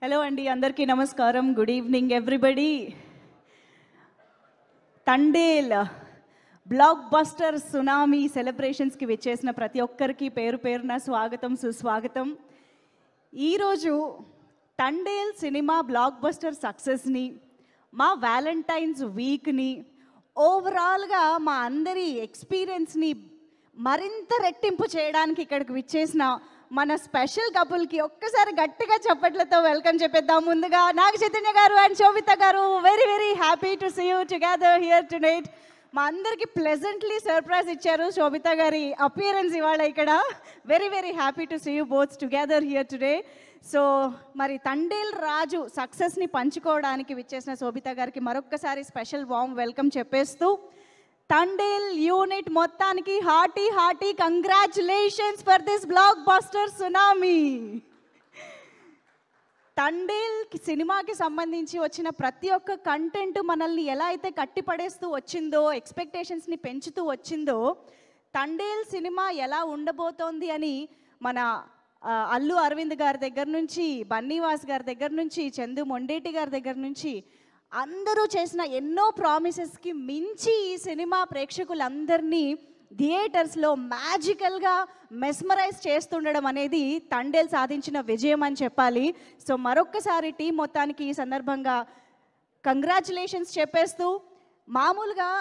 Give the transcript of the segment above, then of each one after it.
Hello అండి, అందరికీ నమస్కారం. Good evening everybody. Thandel blockbuster tsunami సెలబ్రేషన్స్కి విచ్చేసిన ప్రతి ఒక్కరికి పేరు పేరున స్వాగతం, సుస్వాగతం. ఈరోజు తండేల్ సినిమా బ్లాక్ బస్టర్ సక్సెస్ని, మా వ్యాలంటైన్స్ వీక్ని, ఓవరాల్గా మా అందరి ఎక్స్పీరియన్స్ని మరింత రెట్టింపు చేయడానికి ఇక్కడికి విచ్చేసిన మన స్పెషల్ కపుల్కి ఒక్కసారి గట్టిగా చప్పట్లతో వెల్కమ్ చెప్పేద్దాం. ముందుగా నాగ చైతన్య గారు అండ్ శోభిత గారు, very very happy to see you together here tonight. మా అందరికీ ప్లెజెంట్లీ సర్ప్రైజ్ ఇచ్చారు శోభిత గారి అపియరెన్స్ ఇవాళ ఇక్కడ. Very very happy to see you both together here today. So మరి తండేల్ రాజు సక్సెస్ని పంచుకోవడానికి విచ్చేసిన శోభిత గారికి మరొక్కసారి స్పెషల్ వామ్ వెల్కమ్ చెప్పేస్తూ, తండేల్ యూనిట్ మొత్తానికి hearty congratulations for this block buster tsunami. Thandel సినిమాకి సంబంధించి వచ్చిన ప్రతి ఒక్క కంటెంట్ మనల్ని ఎలా అయితే కట్టిపడేస్తూ వచ్చిందో, ఎక్స్పెక్టేషన్స్ని పెంచుతూ వచ్చిందో, తండేల్ సినిమా ఎలా ఉండబోతోంది అని మన అల్లు అరవింద్ గారి దగ్గర నుంచి, బన్నీవాస్ గారి దగ్గర నుంచి, చందు మొండేటి గారి దగ్గర నుంచి అందరూ చేసిన ఎన్నో ప్రామిసెస్కి మించి ఈ సినిమా ప్రేక్షకులందరినీ థియేటర్స్లో మ్యాజికల్గా మెస్మరైజ్ చేస్తుండడం అనేది తండేల్ సాధించిన విజయం అని చెప్పాలి. సో మరొక్కసారి టీం మొత్తానికి ఈ సందర్భంగా కంగ్రాచులేషన్స్ చెప్పేస్తూ, మామూలుగా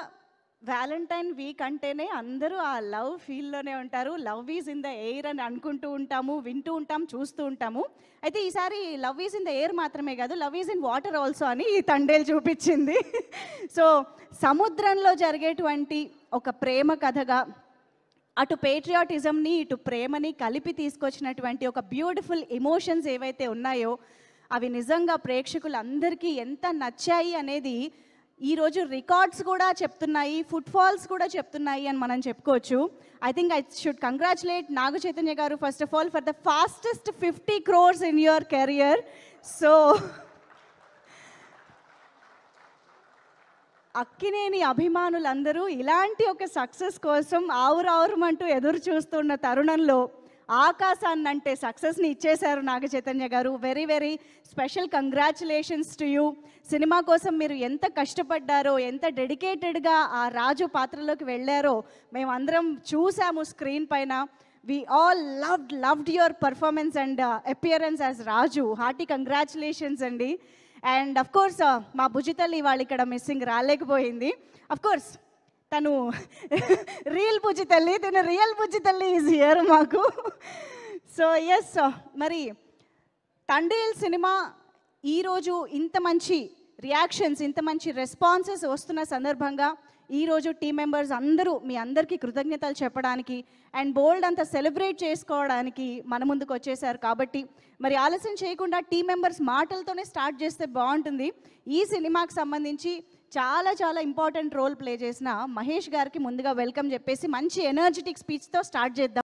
వ్యాలంటైన్ వీక్ అంటేనే అందరూ ఆ లవ్ ఫీల్లోనే ఉంటారు. Love is in the air అని అనుకుంటూ ఉంటాము, వింటూ ఉంటాం, చూస్తూ ఉంటాము. అయితే ఈసారి love is in the air మాత్రమే కాదు, love is in water also అని ఈ తండేల్ చూపించింది. సో సముద్రంలో జరిగేటువంటి ఒక ప్రేమ కథగా అటు పేట్రియాటిజంని ఇటు ప్రేమని కలిపి తీసుకొచ్చినటువంటి ఒక బ్యూటిఫుల్ ఎమోషన్స్ ఏవైతే ఉన్నాయో అవి నిజంగా ప్రేక్షకులందరికీ ఎంత నచ్చాయి అనేది ఈరోజు రికార్డ్స్ కూడా చెప్తున్నాయి, ఫుట్ఫాల్స్ కూడా చెప్తున్నాయి అని మనం చెప్పుకోవచ్చు. I think I should congratulate Naga Chaitanya garu first of all for the fastest 50 crores in your career. So Akkineni అభిమానులందరూ ఇలాంటి ఒక సక్సెస్ కోసం ఆవురావురమంటూ ఎదురు చూస్తున్న తరుణంలో ఆకాశాన్నంటే సక్సెస్ని ఇచ్చేశారు నాగ చైతన్య గారు. Very very special congratulations to you. Cinema కోసం మీరు ఎంత కష్టపడ్డారో, ఎంత డెడికేటెడ్గా ఆ రాజు పాత్రలోకి వెళ్ళారో మేమందరం చూసాము స్క్రీన్ పైన. We all loved your performance and appearance as Raju. Hearty congratulations అండి. అండ్ అఫ్ కోర్స్ మా భుజితల్లి వాళ్ళు ఇక్కడ మిస్సింగ్, రాలేకపోయింది. అఫ్ కోర్స్ తను రియల్ భుజితల్లి, తను రియల్ భుజితల్లి ఈజ్ హియర్ మాకు. సో ఎస్, మరి తండేల్ సినిమా ఈరోజు ఇంత మంచి రియాక్షన్స్, ఇంత మంచి రెస్పాన్సెస్ వస్తున్న సందర్భంగా ఈరోజు టీం మెంబర్స్ అందరూ మీ అందరికీ కృతజ్ఞతలు చెప్పడానికి అండ్ బోల్డ్ అంతా సెలబ్రేట్ చేసుకోవడానికి మన ముందుకు వచ్చేసారు. కాబట్టి మరి ఆలస్యం చేయకుండా టీం మెంబర్స్ మాటలతోనే స్టార్ట్ చేస్తే బాగుంటుంది. ఈ సినిమాకి సంబంధించి చాలా ఇంపార్టెంట్ రోల్ ప్లే చేసిన మహేష్ గారికి ముందుగా వెల్కమ్ చెప్పేసి మంచి ఎనర్జెటిక్ స్పీచ్తో స్టార్ట్ చేద్దాం.